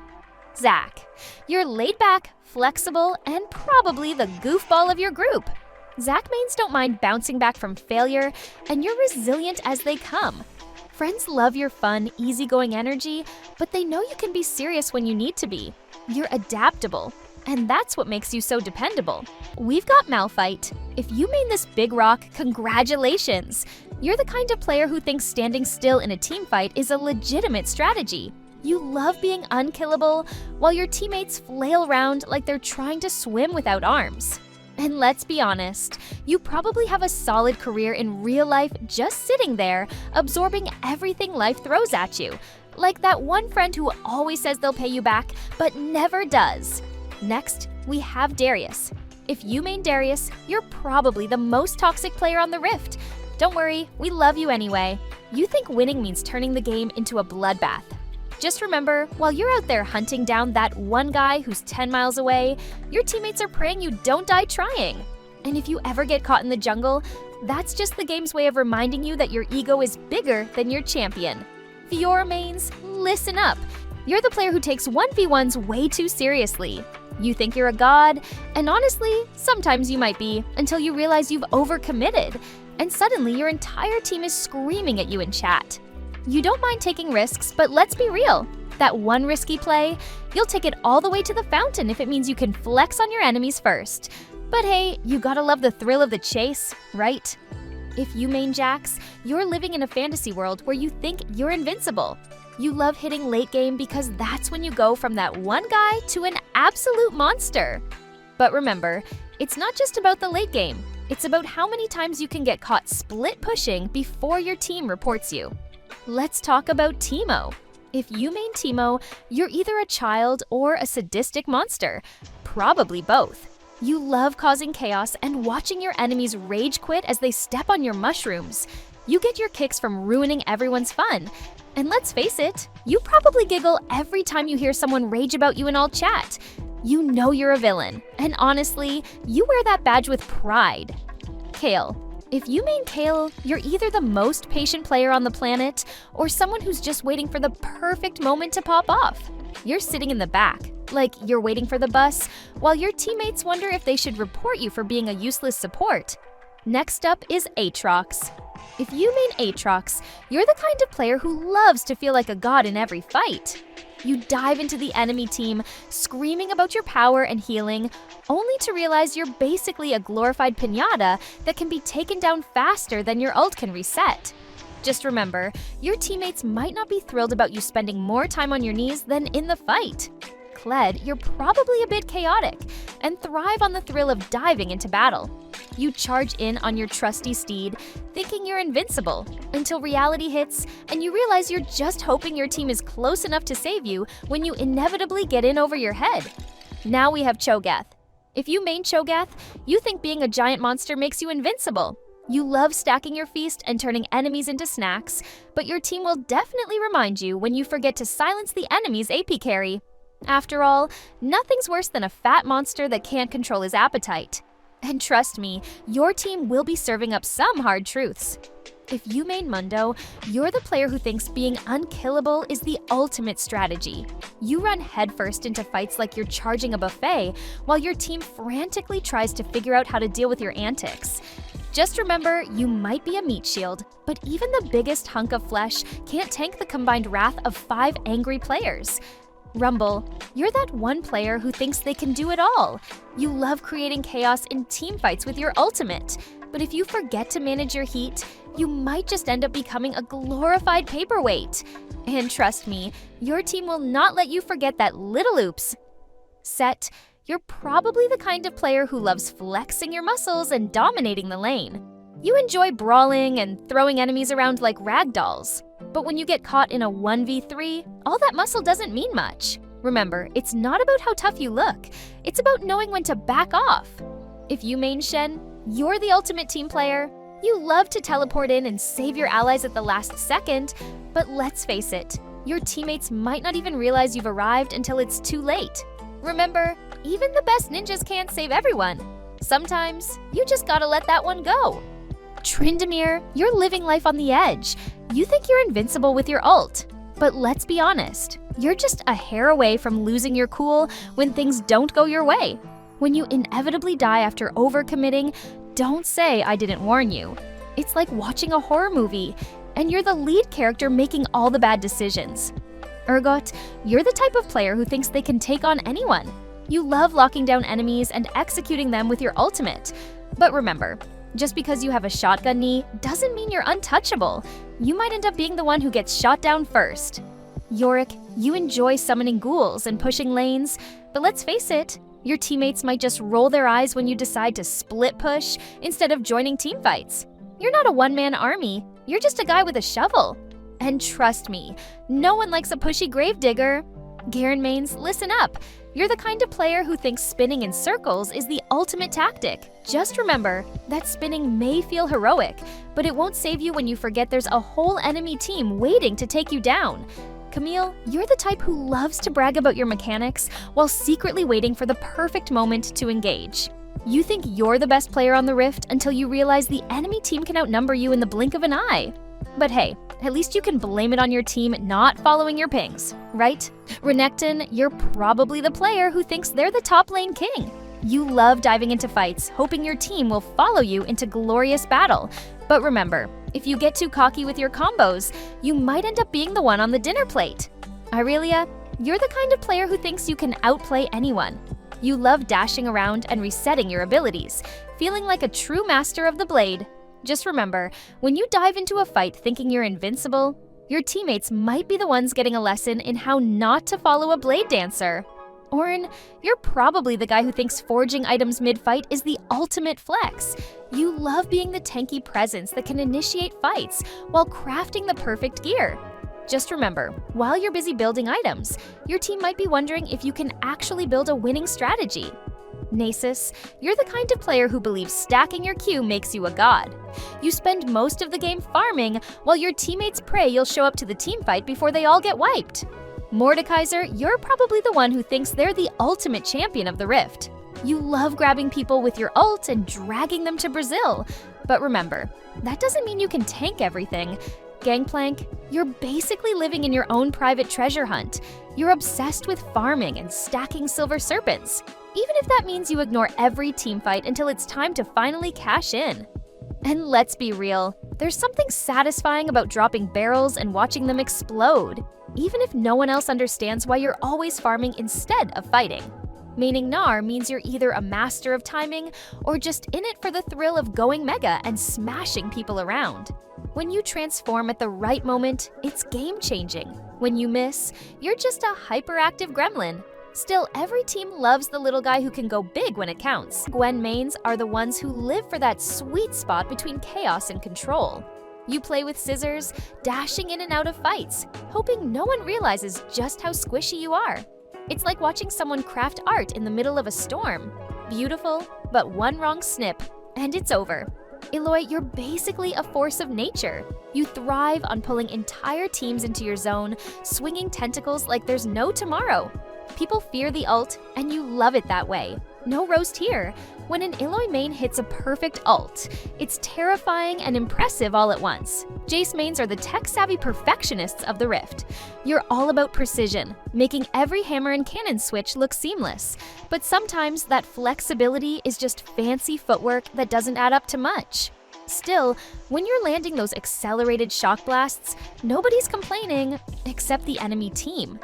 Zach. You're laid back, flexible, and probably the goofball of your group. Zach mains don't mind bouncing back from failure, and you're resilient as they come. Friends love your fun, easygoing energy, but they know you can be serious when you need to be. You're adaptable, and that's what makes you so dependable. We've got Malphite. If you main this big rock, congratulations! You're the kind of player who thinks standing still in a team fight is a legitimate strategy. You love being unkillable, while your teammates flail around like they're trying to swim without arms. And let's be honest, you probably have a solid career in real life just sitting there, absorbing everything life throws at you. Like that one friend who always says they'll pay you back, but never does. Next, we have Darius. If you main Darius, you're probably the most toxic player on the Rift. Don't worry, we love you anyway. You think winning means turning the game into a bloodbath. Just remember, while you're out there hunting down that one guy who's 10 miles away, your teammates are praying you don't die trying. And if you ever get caught in the jungle, that's just the game's way of reminding you that your ego is bigger than your champion. Fiora mains, listen up. You're the player who takes 1v1s way too seriously. You think you're a god, and honestly, sometimes you might be, until you realize you've overcommitted, and suddenly your entire team is screaming at you in chat. You don't mind taking risks, but let's be real. That one risky play, you'll take it all the way to the fountain if it means you can flex on your enemies first. But hey, you gotta love the thrill of the chase, right? If you main Jax, you're living in a fantasy world where you think you're invincible. You love hitting late game because that's when you go from that one guy to an absolute monster. But remember, it's not just about the late game. It's about how many times you can get caught split pushing before your team reports you. Let's talk about Teemo. If you main Teemo, you're either a child or a sadistic monster. Probably both. You love causing chaos and watching your enemies rage quit as they step on your mushrooms. You get your kicks from ruining everyone's fun. And let's face it, you probably giggle every time you hear someone rage about you in all chat. You know you're a villain, and honestly, you wear that badge with pride. Kayle. If you main Kayle, you're either the most patient player on the planet or someone who's just waiting for the perfect moment to pop off. You're sitting in the back, like you're waiting for the bus, while your teammates wonder if they should report you for being a useless support. Next up is Aatrox. If you main Aatrox, you're the kind of player who loves to feel like a god in every fight. You dive into the enemy team, screaming about your power and healing, only to realize you're basically a glorified piñata that can be taken down faster than your ult can reset. Just remember, your teammates might not be thrilled about you spending more time on your knees than in the fight. Kled, you're probably a bit chaotic and thrive on the thrill of diving into battle. You charge in on your trusty steed, thinking you're invincible, until reality hits and you realize you're just hoping your team is close enough to save you when you inevitably get in over your head. Now we have Cho'Gath. If you main Cho'Gath, you think being a giant monster makes you invincible. You love stacking your feast and turning enemies into snacks, but your team will definitely remind you when you forget to silence the enemy's AP carry. After all, nothing's worse than a fat monster that can't control his appetite. And trust me, your team will be serving up some hard truths. If you main Mundo, you're the player who thinks being unkillable is the ultimate strategy. You run headfirst into fights like you're charging a buffet, while your team frantically tries to figure out how to deal with your antics. Just remember, you might be a meat shield, but even the biggest hunk of flesh can't tank the combined wrath of 5 angry players. Rumble, you're that one player who thinks they can do it all. You love creating chaos in teamfights with your ultimate, but if you forget to manage your heat, you might just end up becoming a glorified paperweight. And trust me, your team will not let you forget that little oops. Set, you're probably the kind of player who loves flexing your muscles and dominating the lane. You enjoy brawling and throwing enemies around like rag dolls. But when you get caught in a 1v3, all that muscle doesn't mean much. Remember, it's not about how tough you look, it's about knowing when to back off. If you main Shen, you're the ultimate team player. You love to teleport in and save your allies at the last second, but let's face it, your teammates might not even realize you've arrived until it's too late. Remember, even the best ninjas can't save everyone. Sometimes, you just gotta let that one go. Tryndamere, you're living life on the edge. You think you're invincible with your ult. But let's be honest, you're just a hair away from losing your cool when things don't go your way. When you inevitably die after overcommitting, don't say I didn't warn you. It's like watching a horror movie, and you're the lead character making all the bad decisions. Urgot, you're the type of player who thinks they can take on anyone. You love locking down enemies and executing them with your ultimate. But remember, just because you have a shotgun knee doesn't mean you're untouchable. You might end up being the one who gets shot down first. Yorick, you enjoy summoning ghouls and pushing lanes, but let's face it, your teammates might just roll their eyes when you decide to split push instead of joining teamfights. You're not a one-man army, you're just a guy with a shovel. And trust me, no one likes a pushy gravedigger. Garen mains, listen up. You're the kind of player who thinks spinning in circles is the ultimate tactic. Just remember that spinning may feel heroic, but it won't save you when you forget there's a whole enemy team waiting to take you down. Camille, you're the type who loves to brag about your mechanics while secretly waiting for the perfect moment to engage. You think you're the best player on the Rift until you realize the enemy team can outnumber you in the blink of an eye. But hey, at least you can blame it on your team not following your pings, right? Renekton, you're probably the player who thinks they're the top lane king. You love diving into fights, hoping your team will follow you into glorious battle. But remember, if you get too cocky with your combos, you might end up being the one on the dinner plate. Irelia, you're the kind of player who thinks you can outplay anyone. You love dashing around and resetting your abilities, feeling like a true master of the blade. Just remember, when you dive into a fight thinking you're invincible, your teammates might be the ones getting a lesson in how not to follow a blade dancer. Orin, you're probably the guy who thinks forging items mid-fight is the ultimate flex. You love being the tanky presence that can initiate fights while crafting the perfect gear. Just remember, while you're busy building items, your team might be wondering if you can actually build a winning strategy. Nasus, you're the kind of player who believes stacking your Q makes you a god. You spend most of the game farming while your teammates pray you'll show up to the teamfight before they all get wiped. Mordekaiser, you're probably the one who thinks they're the ultimate champion of the Rift. You love grabbing people with your ult and dragging them to Brazil. But remember, that doesn't mean you can tank everything. Gangplank, you're basically living in your own private treasure hunt. You're obsessed with farming and stacking silver serpents, even if that means you ignore every teamfight until it's time to finally cash in. And let's be real, there's something satisfying about dropping barrels and watching them explode, even if no one else understands why you're always farming instead of fighting. Maining Gnar means you're either a master of timing or just in it for the thrill of going mega and smashing people around. When you transform at the right moment, it's game-changing. When you miss, you're just a hyperactive gremlin. Still, every team loves the little guy who can go big when it counts. Gwen mains are the ones who live for that sweet spot between chaos and control. You play with scissors, dashing in and out of fights, hoping no one realizes just how squishy you are. It's like watching someone craft art in the middle of a storm. Beautiful, but one wrong snip, and it's over. Eloy, you're basically a force of nature. You thrive on pulling entire teams into your zone, swinging tentacles like there's no tomorrow. People fear the ult, and you love it that way. No roast here. When an Eloy main hits a perfect ult, it's terrifying and impressive all at once. Jace mains are the tech-savvy perfectionists of the Rift. You're all about precision, making every hammer and cannon switch look seamless. But sometimes that flexibility is just fancy footwork that doesn't add up to much. Still, when you're landing those accelerated shock blasts, nobody's complaining except the enemy team.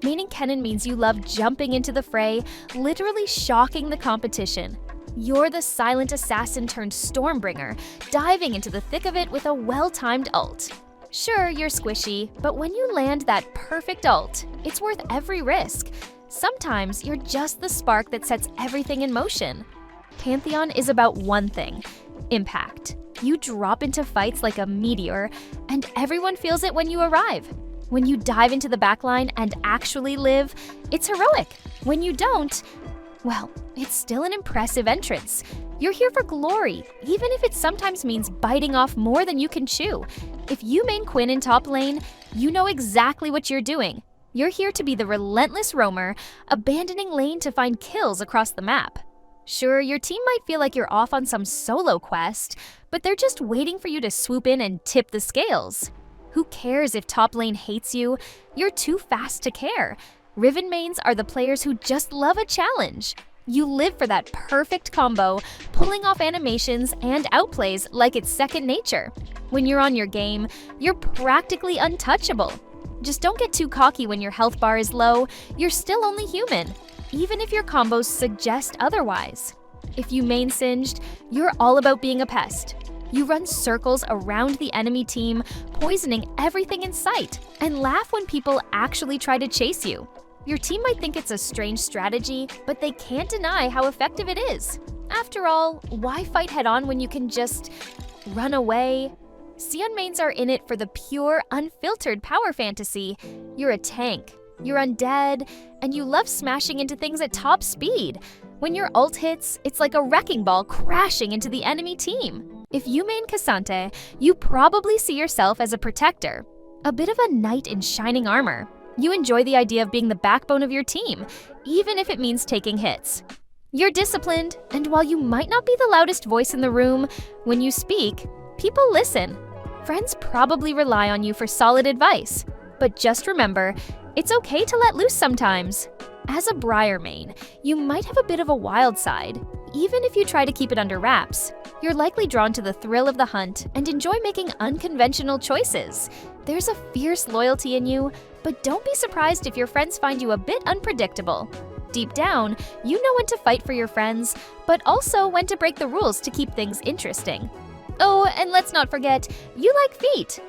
Maining Kennen means you love jumping into the fray, literally shocking the competition. You're the silent assassin turned Stormbringer, diving into the thick of it with a well-timed ult. Sure, you're squishy, but when you land that perfect ult, it's worth every risk. Sometimes you're just the spark that sets everything in motion. Pantheon is about one thing: impact. You drop into fights like a meteor, and everyone feels it when you arrive. When you dive into the backline and actually live, it's heroic. When you don't, well, it's still an impressive entrance. You're here for glory, even if it sometimes means biting off more than you can chew. If you main Quinn in top lane, you know exactly what you're doing. You're here to be the relentless roamer, abandoning lane to find kills across the map. Sure, your team might feel like you're off on some solo quest, but they're just waiting for you to swoop in and tip the scales. Who cares if top lane hates you? You're too fast to care. Riven mains are the players who just love a challenge. You live for that perfect combo, pulling off animations and outplays like it's second nature. When you're on your game, you're practically untouchable. Just don't get too cocky when your health bar is low. You're still only human, even if your combos suggest otherwise. If you main Singed, you're all about being a pest. You run circles around the enemy team, poisoning everything in sight, and laugh when people actually try to chase you. Your team might think it's a strange strategy, but they can't deny how effective it is. After all, why fight head-on when you can just run away? Sion mains are in it for the pure, unfiltered power fantasy. You're a tank, you're undead, and you love smashing into things at top speed. When your ult hits, it's like a wrecking ball crashing into the enemy team. If you main Cassante, you probably see yourself as a protector, a bit of a knight in shining armor. You enjoy the idea of being the backbone of your team, even if it means taking hits. You're disciplined, and while you might not be the loudest voice in the room, when you speak, people listen. Friends probably rely on you for solid advice, but just remember, it's okay to let loose sometimes. As a Briar main, you might have a bit of a wild side. Even if you try to keep it under wraps, you're likely drawn to the thrill of the hunt and enjoy making unconventional choices. There's a fierce loyalty in you, but don't be surprised if your friends find you a bit unpredictable. Deep down, you know when to fight for your friends, but also when to break the rules to keep things interesting. Oh, and let's not forget, you like feet.